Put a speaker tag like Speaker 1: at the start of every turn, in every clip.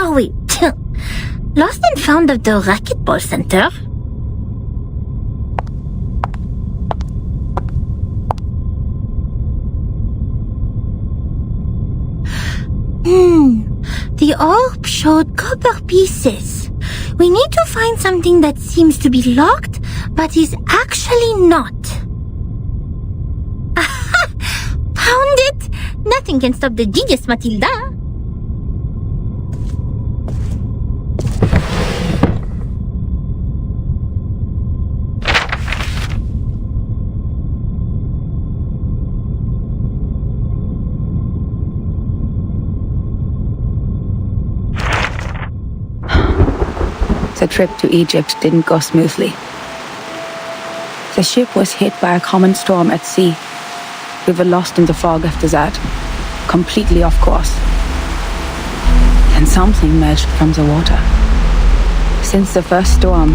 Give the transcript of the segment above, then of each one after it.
Speaker 1: are we? Lost and found at the racquetball center? The orb showed copper pieces. We need to find something that seems to be locked, but is actually not. Aha! Found it! Nothing can stop the genius, Matilda.
Speaker 2: The trip to Egypt didn't go smoothly. The ship was hit by a common storm at sea. We were lost in the fog after that, completely off course. Then something emerged from the water. Since the first storm,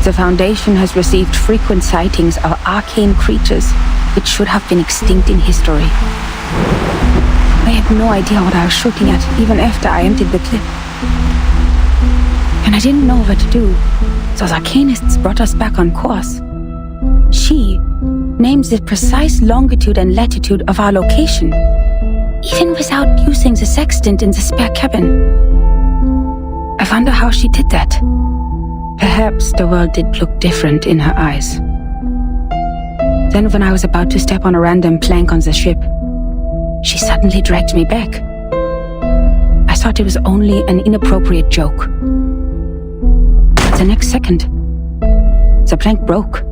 Speaker 2: the Foundation has received frequent sightings of arcane creatures which should have been extinct in history. I had no idea what I was shooting at, even after I emptied the clip. And I didn't know what to do. Those arcanists brought us back on course. She named the precise longitude and latitude of our location, even without using the sextant in the spare cabin. I wonder how she did that. Perhaps the world did look different in her eyes. Then when I was about to step on a random plank on the ship, she suddenly dragged me back. I thought it was only an inappropriate joke. The next second, the plank broke.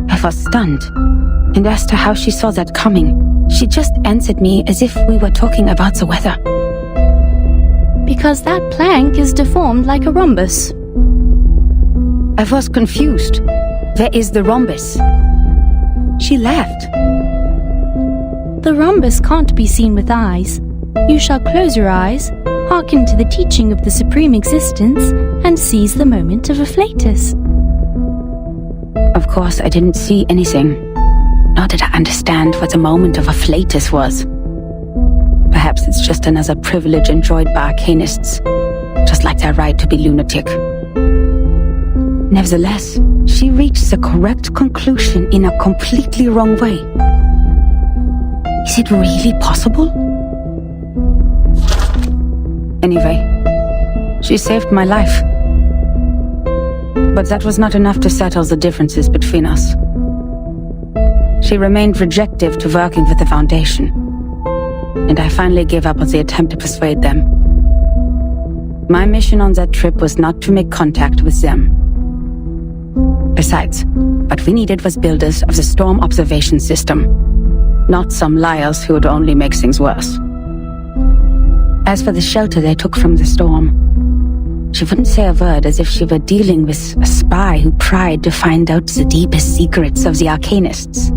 Speaker 2: I was stunned, and as to how she saw that coming, she just answered me as if we were talking about the weather.
Speaker 3: Because that plank is deformed like a rhombus.
Speaker 2: I was confused. Where is the rhombus? She laughed.
Speaker 3: The rhombus can't be seen with eyes. You shall close your eyes, hearken to the teaching of the Supreme Existence, and seize the moment of a flatus.
Speaker 2: Of course, I didn't see anything. Nor did I understand what the moment of a flatus was. Perhaps it's just another privilege enjoyed by arcanists, just like their right to be lunatic. Nevertheless, she reached the correct conclusion in a completely wrong way. Is it really possible? Anyway, she saved my life. But that was not enough to settle the differences between us. She remained rejective to working with the Foundation, and I finally gave up on the attempt to persuade them. My mission on that trip was not to make contact with them. Besides, what we needed was builders of the storm observation system, not some liars who would only make things worse. As for the shelter they took from the storm, she wouldn't say a word, as if she were dealing with a spy who pried to find out the deepest secrets of the Arcanists.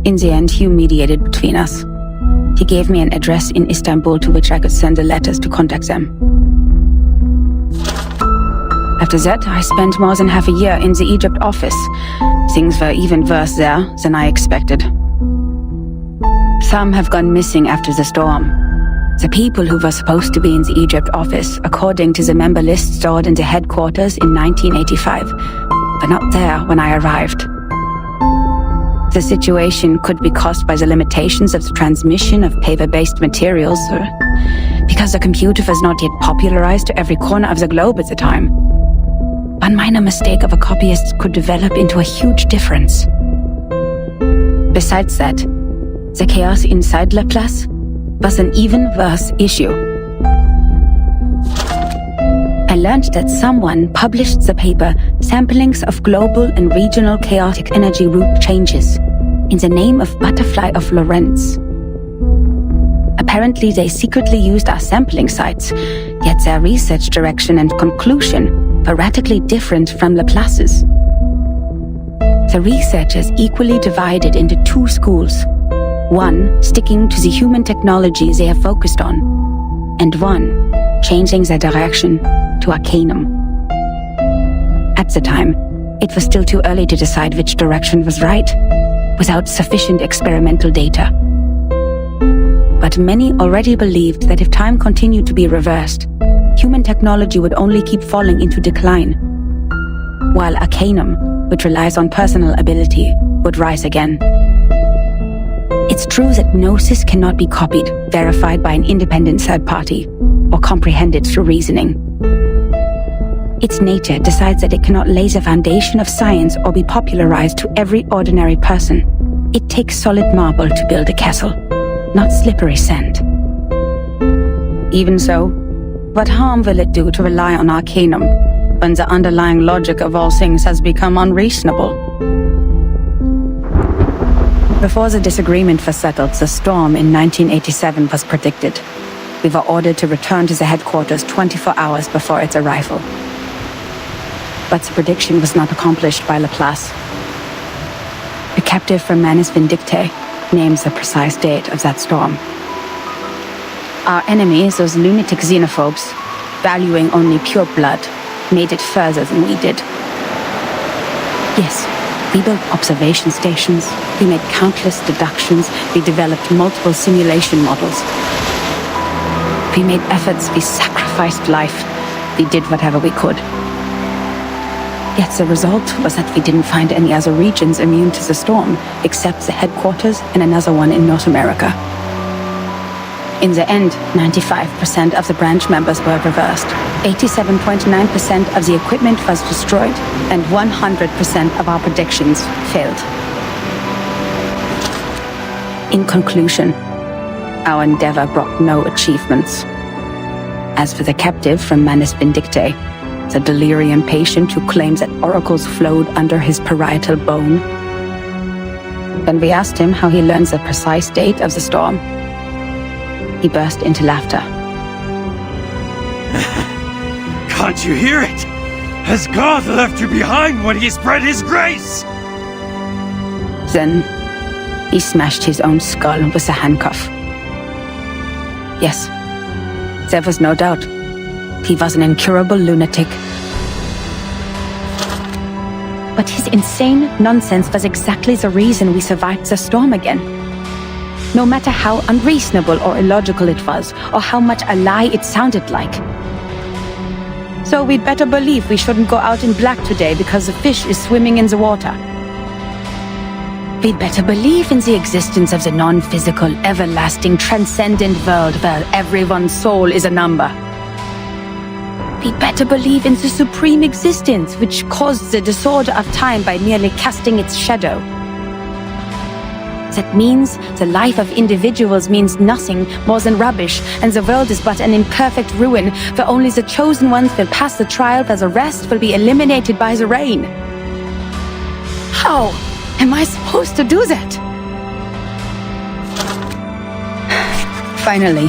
Speaker 2: In the end, Hugh mediated between us. He gave me an address in Istanbul to which I could send the letters to contact them. After that, I spent more than half a year in the Egypt office. Things were even worse there than I expected. Some have gone missing after the storm. The people who were supposed to be in the Egypt office, according to the member list stored in the headquarters in 1985, were not there when I arrived. The situation could be caused by the limitations of the transmission of paper-based materials, or because the computer was not yet popularized to every corner of the globe at the time. One minor mistake of a copyist could develop into a huge difference. Besides that, the chaos inside Laplace was an even worse issue. I learned that someone published the paper Samplings of Global and Regional Chaotic Energy Route Changes in the name of Butterfly of Lorentz. Apparently they secretly used our sampling sites, yet their research direction and conclusion were radically different from Laplace's. The researchers equally divided into two schools. One sticking to the human technology they have focused on, and one changing their direction to Arcanum. At the time, it was still too early to decide which direction was right, without sufficient experimental data. But many already believed that if time continued to be reversed, human technology would only keep falling into decline, while Arcanum, which relies on personal ability, would rise again. It's true that Gnosis cannot be copied, verified by an independent third party, or comprehended through reasoning. Its nature decides that it cannot lay the foundation of science or be popularized to every ordinary person. It takes solid marble to build a castle, not slippery sand. Even so, what harm will it do to rely on Arcanum when the underlying logic of all things has become unreasonable? Before the disagreement was settled, the storm in 1987 was predicted. We were ordered to return to the headquarters 24 hours before its arrival. But the prediction was not accomplished by Laplace. A captive from Manus Vindictae names the precise date of that storm. Our enemies, those lunatic xenophobes, valuing only pure blood, made it further than we did. Yes, we built observation stations, we made countless deductions, we developed multiple simulation models. We made efforts, we sacrificed life, we did whatever we could. Yet the result was that we didn't find any other regions immune to the storm, except the headquarters and another one in North America. In the end, 95% of the branch members were reversed, 87.9% of the equipment was destroyed, and 100% of our predictions failed. In conclusion, our endeavor brought no achievements. As for the captive from Manus Vindictae, the delirium patient who claims that oracles flowed under his parietal bone, when we asked him how he learns the precise date of the storm, he burst into laughter.
Speaker 4: Can't you hear it? Has God left you behind when he spread his grace?
Speaker 2: Then he smashed his own skull with a handcuff. Yes, there was no doubt. He was an incurable lunatic. But his insane nonsense was exactly the reason we survived the storm again. No matter how unreasonable or illogical it was, or how much a lie it sounded like. So we'd better believe we shouldn't go out in black today because the fish is swimming in the water. We'd better believe in the existence of the non-physical, everlasting, transcendent world where everyone's soul is a number. We'd better believe in the supreme existence which caused the disorder of time by merely casting its shadow. That means the life of individuals means nothing more than rubbish, and the world is but an imperfect ruin where only the chosen ones will pass the trial, where the rest will be eliminated by the rain. How am I supposed to do that? Finally,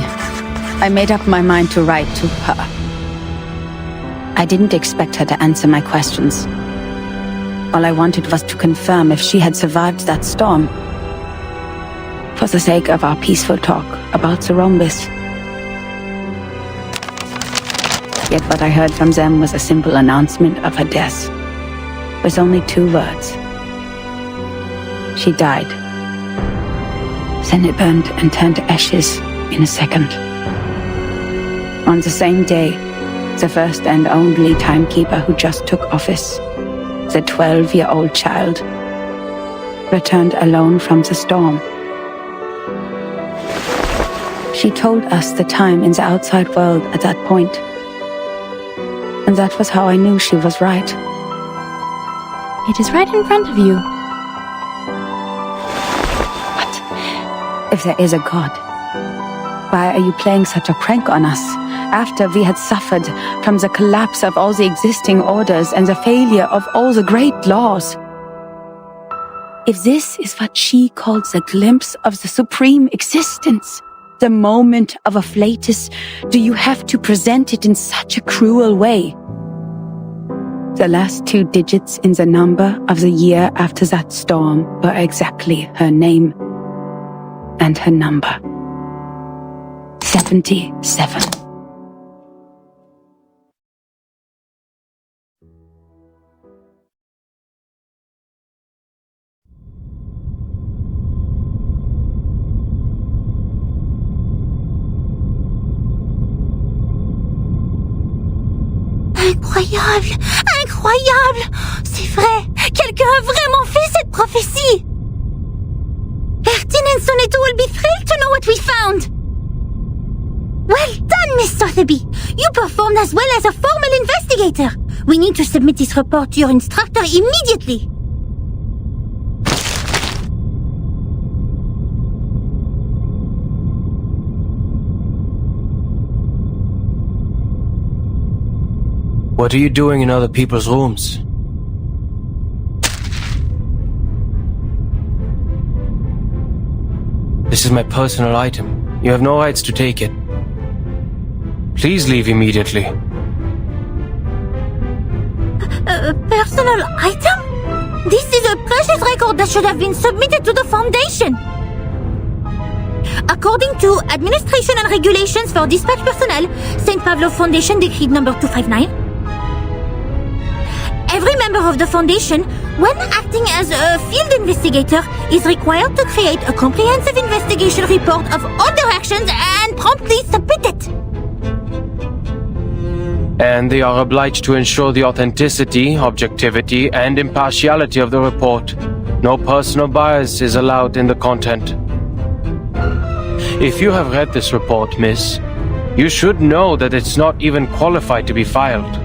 Speaker 2: I made up my mind to write to her. I didn't expect her to answer my questions. All I wanted was to confirm if she had survived that storm. For the sake of our peaceful talk about the rhombus. Yet what I heard from them was a simple announcement of her death, with only 2 words. She died. Then it burned and turned to ashes in a second. On the same day, the first and only timekeeper who just took office, the 12-year-old child, returned alone from the storm. She told us the time in the outside world at that point. And that was how I knew she was right.
Speaker 3: It is right in front of you.
Speaker 2: But if there is a God, why are you playing such a prank on us after we had suffered from the collapse of all the existing orders and the failure of all the great laws? If this is what she calls a glimpse of the supreme existence, the moment of a flatus, do you have to present it in such a cruel way? The last 2 digits in the number of the year after that storm were exactly her name and her number. 77.
Speaker 1: Incroyable! Incroyable! C'est vrai! Quelqu'un a vraiment fait cette prophétie! Ertin and Soneto will be thrilled to know what we found! Well done, Miss Sotheby! You performed as well as a formal investigator! We need to submit this report to your instructor immediately!
Speaker 5: What are you doing in other people's rooms? This is my personal item. You have no rights to take it. Please leave immediately.
Speaker 1: Personal item? This is a precious record that should have been submitted to the Foundation. According to Administration and Regulations for Dispatch Personnel, St. Pavlov Foundation Decree number 259, every member of the Foundation, when acting as a field investigator, is required to create a comprehensive investigation report of all their actions and promptly submit it.
Speaker 5: And they are obliged to ensure the authenticity, objectivity, and impartiality of the report. No personal bias is allowed in the content. If you have read this report, miss, you should know that it's not even qualified to be filed.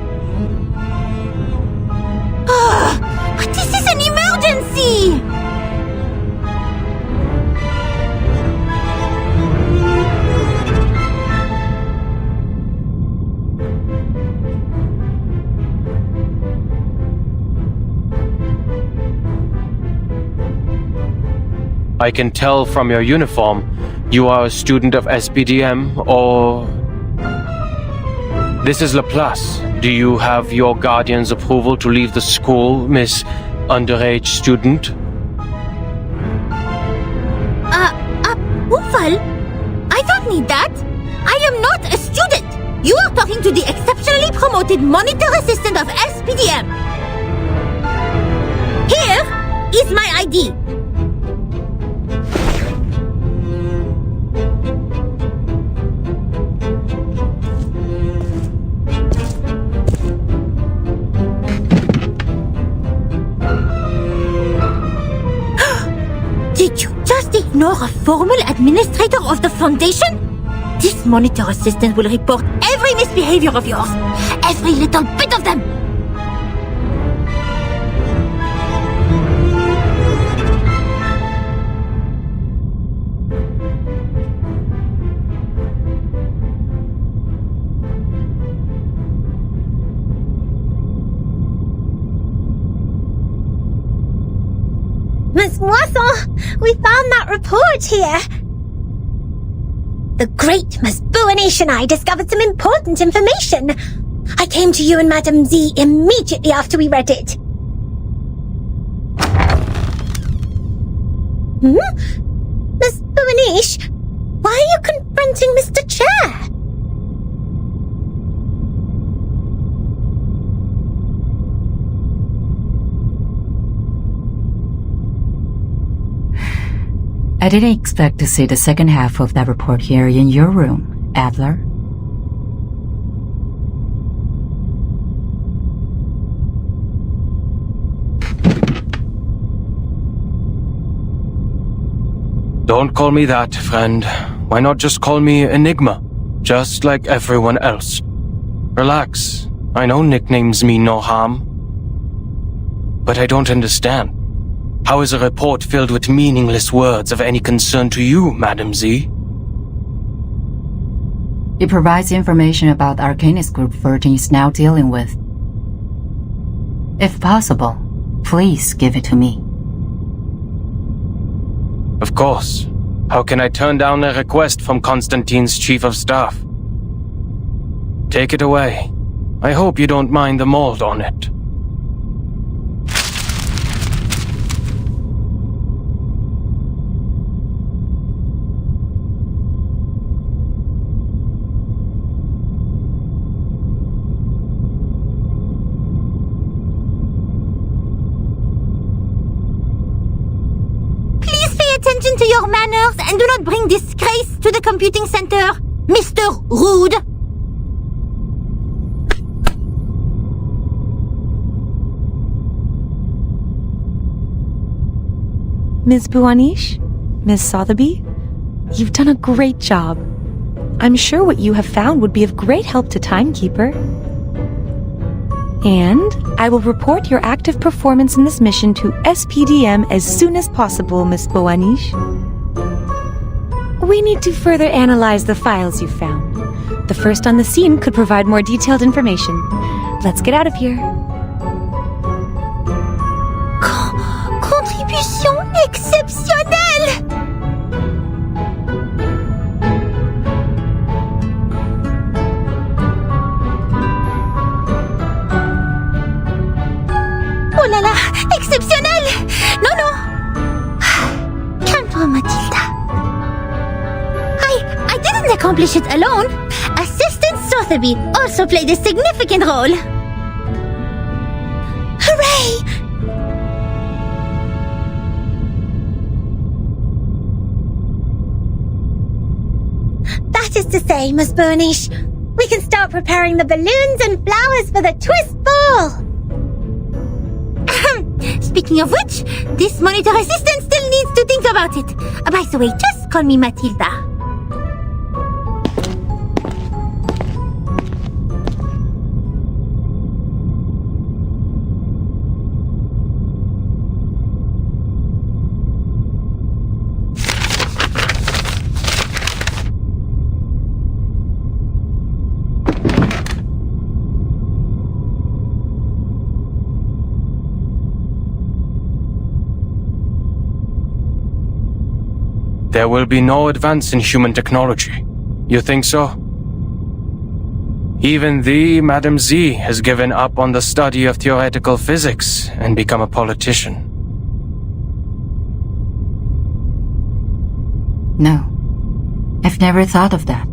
Speaker 1: But this is an emergency!
Speaker 5: I can tell from your uniform, you are a student of SPDM, or... This is Laplace. Do you have your guardian's approval to leave the school, Miss Underage Student?
Speaker 1: Approval? I don't need that. I am not a student. You are talking to the exceptionally promoted monitor assistant of SPDM. Here is my ID. Did you just ignore a formal administrator of the Foundation? This monitor assistant will report every misbehavior of yours. Every little bit of them.
Speaker 6: Miss Moisson, we found that report here. The great Miss Buonish and I discovered some important information. I came to you and Madame Z immediately after we read it. Miss Buonish, why are you confronting Mr. Chair?
Speaker 7: I didn't expect to see the second half of that report here in your room, Adler.
Speaker 5: Don't call me that, friend. Why not just call me Enigma? Just like everyone else. Relax. I know nicknames mean no harm. But I don't understand. How is a report filled with meaningless words of any concern to you, Madam Z?
Speaker 7: It provides information about the Arcanist Group Virgin is now dealing with. If possible, please give it to me.
Speaker 5: Of course. How can I turn down a request from Constantine's Chief of Staff? Take it away. I hope you don't mind the mold on it.
Speaker 1: Attention to your manners and do not bring disgrace to the computing center, Mr. Rude.
Speaker 8: Ms. Buanish, Ms. Sotheby, you've done a great job. I'm sure what you have found would be of great help to Timekeeper. And I will report your active performance in this mission to SPDM as soon as possible, Ms. Buanish. We need to further analyze the files you found. The first on the scene could provide more detailed information. Let's get out of here.
Speaker 1: Contribution exceptionnelle! Oh là là, exceptionnel! Non, non! Calme-toi, Mathilda. I didn't accomplish it alone. Assistant Sotheby also played a significant role. Hooray!
Speaker 6: That is to say, Miss Burnish, we can start preparing the balloons and flowers for the twist ball.
Speaker 1: Speaking of which, this monitor assistant still needs to think about it. By the way, just call me Mathilda.
Speaker 5: There will be no advance in human technology. You think so? Even thee, Madam Z, has given up on the study of theoretical physics and become a politician.
Speaker 7: No, I've never thought of that.